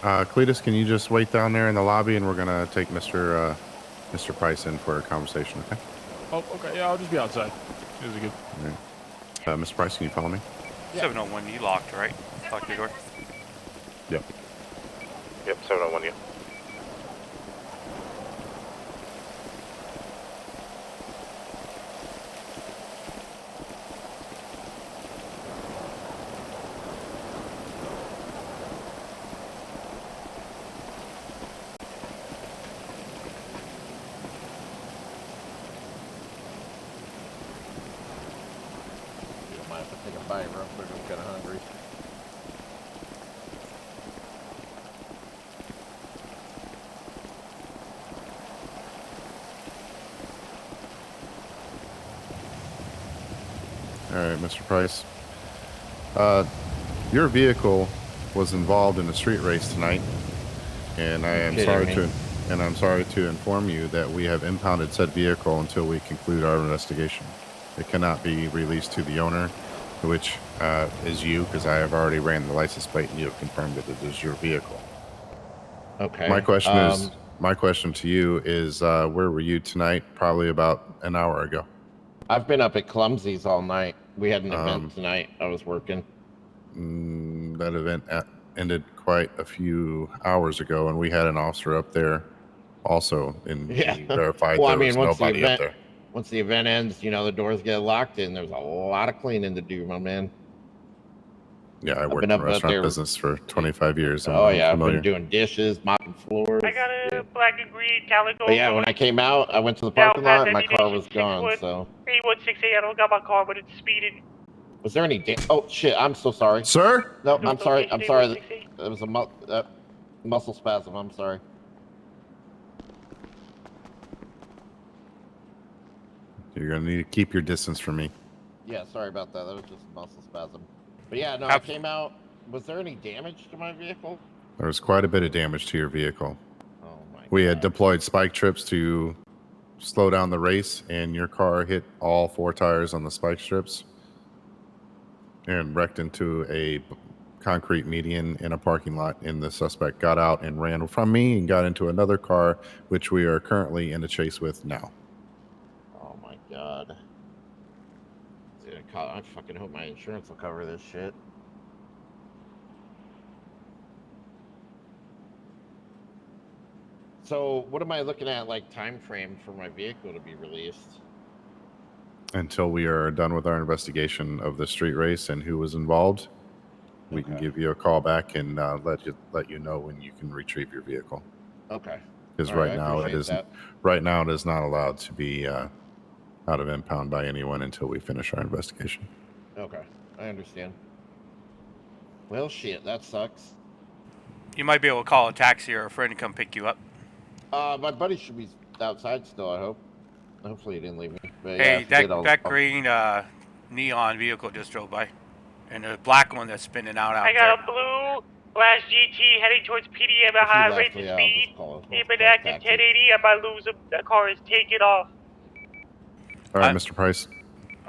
Cletus, can you just wait down there in the lobby, and we're gonna take Mr. Price in for a conversation, okay? Oh, okay. Yeah, I'll just be outside. This is good. All right. Mr. Price, can you follow me? Yeah. 701, you locked, right? Lock your door. Yep. Yep, 701, yeah. I might have to take a bite real quick. I'm kind of hungry. All right, Mr. Price. Your vehicle was involved in a street race tonight, and I'm sorry to inform you that we have impounded said vehicle until we conclude our investigation. It cannot be released to the owner, which is you, because I have already ran the license plate and you have confirmed that it is your vehicle. Okay. My question to you is, where were you tonight? Probably about an hour ago. I've been up at Clumsy's all night. We had an event tonight. I was working. That event ended quite a few hours ago, and we had an officer up there also, and he verified there was nobody up there. Once the event ends, you know, the doors get locked and there's a lot of cleaning to do, my man. Yeah, I worked in the restaurant business for 25 years. Oh, yeah, I've been doing dishes, mopping floors. I got a black and green calico. But yeah, when I came out, I went to the parking lot and my car was gone, so. 8168, I don't got my car, but it's speeding. Was there any oh, shit, I'm so sorry. Sir? No, I'm sorry. It was a muscle spasm, I'm sorry. You're going to need to keep your distance from me. Yeah, sorry about that. That was just a muscle spasm. But yeah, no, I came out. Was there any damage to my vehicle? There was quite a bit of damage to your vehicle. Oh my God. We had deployed spike strips to slow down the race, and your car hit all 4 tires on the spike strips and wrecked into a concrete median in a parking lot, and the suspect got out and ran from me and got into another car, which we are currently in a chase with now. Oh my God. I fucking hope my insurance will cover this shit. So what am I looking at, like, time frame for my vehicle to be released? Until we are done with our investigation of the street race and who was involved, we can give you a call back and let you know when you can retrieve your vehicle. Okay. Because right now it is not allowed to be out of impound by anyone until we finish our investigation. Okay, I understand. Well, shit, that sucks. You might be able to call a taxi or a friend to come pick you up. My buddy should be outside still, I hope. Hopefully he didn't leave me. But hey, yeah, that green neon vehicle just drove by. And the black one that's spinning out there. I got a blue Flash GT heading towards PDM at high rates of speed. If an active 1080, I might lose him. The car is taken off. All right, Mr. Price.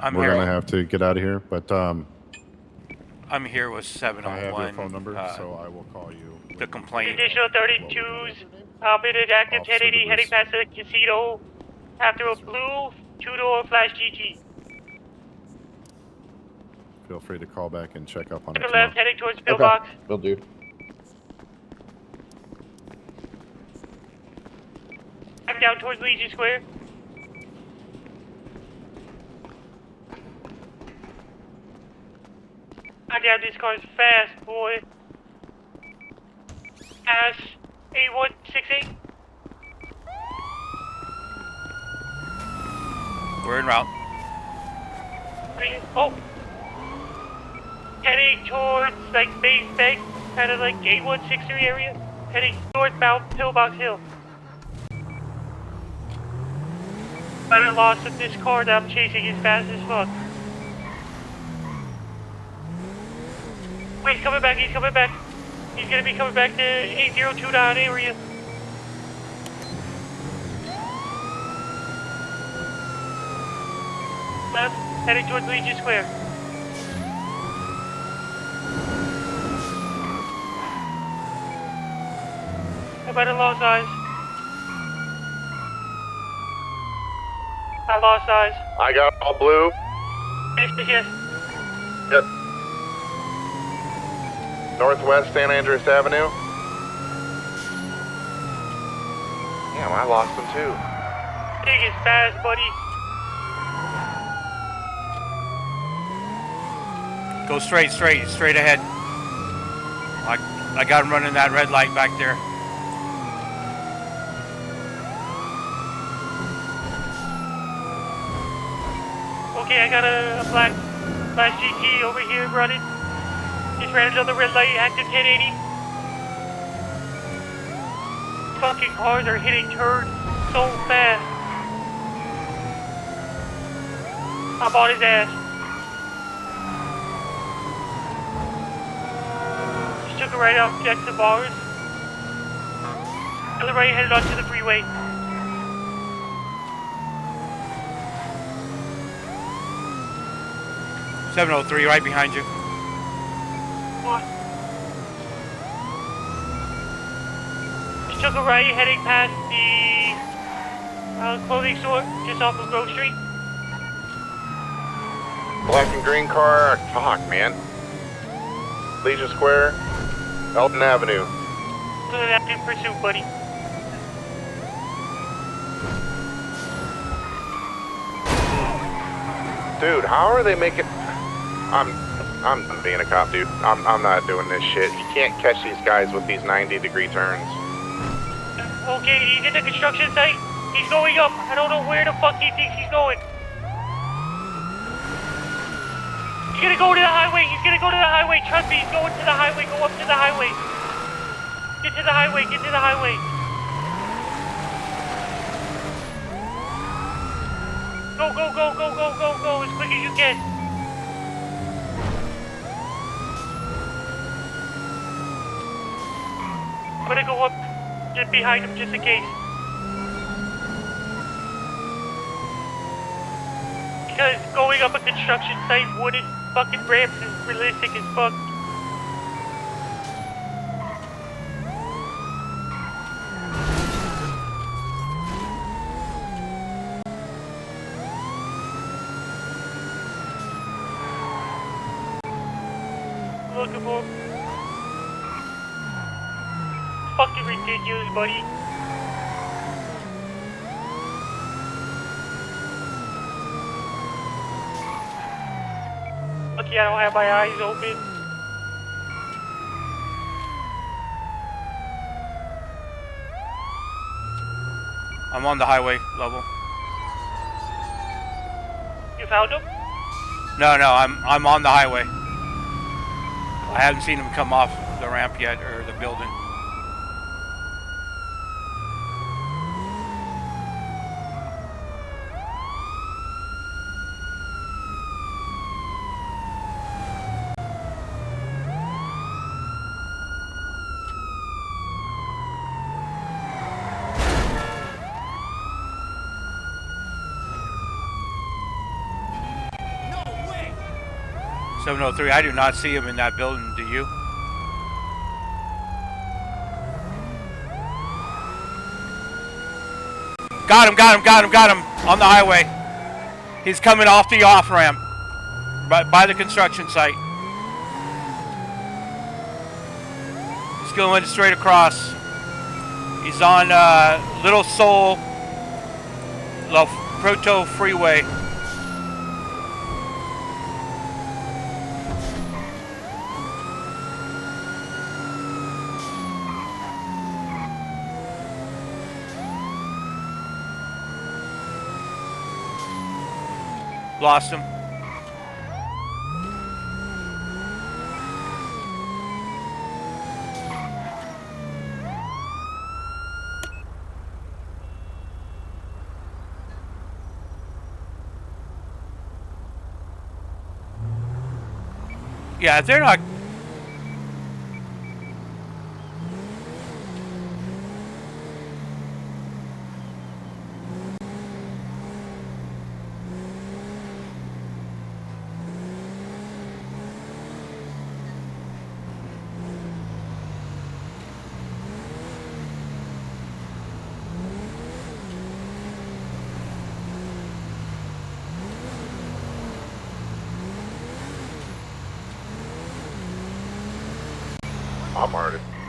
We're going to have to get out of here, but I'm here with 701. I have your phone number, so I will call you. The complaint. Additional 32s. I'm in an active 1080 heading past the casino after a blue 2-door Flash GT. Feel free to call back and check up on it. To the left, heading towards Pillbox. Okay, will do. I'm down towards Legion Square. I down this car's fast, boy. Ash 8168. We're en route. Oh. Heading towards, like, Base Bank, kind of like 8163 area. Heading northbound Pillbox Hill. But I lost with this car that I'm chasing as fast as fuck. Wait, he's coming back, he's coming back. He's gonna be coming back to 8029 area. Left, heading towards Legion Square. About a lost eyes. I lost eyes. I got all blue. Yes. Yep. Northwest San Andreas Avenue. Damn, I lost them too. Dig is fast, buddy. Go straight ahead. I got him running that red light back there. Okay, I got a black GT over here running. Just ran another red light, active 1080. Fucking cars are hitting turns so fast. I'm on his ass. Just took a right off Jackson Bars. On the right, headed onto the freeway. .703 right behind you. What? Just took a right, heading past the clothing store just off of Grove Street. Black and green car. Fuck, man. Legion Square, Elton Avenue. Good active pursuit, buddy. Dude, how are they making... I'm being a cop, dude. I'm not doing this shit. You can't catch these guys with these 90-degree turns. Okay, he's in the construction site. He's going up. I don't know where the fuck he thinks he's going. He's gonna go to the highway. He's gonna go to the highway. Trust me, he's going to the highway. Go up to the highway. Get to the highway. Get to the highway. Go, go, go, go, go, go, go as quick as you can. I'm gonna go up just behind him just in case. Because going up a construction site, wooden fucking ramps is realistic as fuck. Looking for him. Fucking ridiculous, buddy. Lucky I don't have my eyes open. I'm on the highway level. You found him? No, I'm on the highway. I haven't seen him come off the ramp yet, or the building. No way. 703, I do not see him in that building, do you? Got him on the highway. He's coming off the off-ramp by the construction site. He's going straight across. He's on Little Seoul, La Proto Freeway. Lost him. Yeah, they're not. I'm already.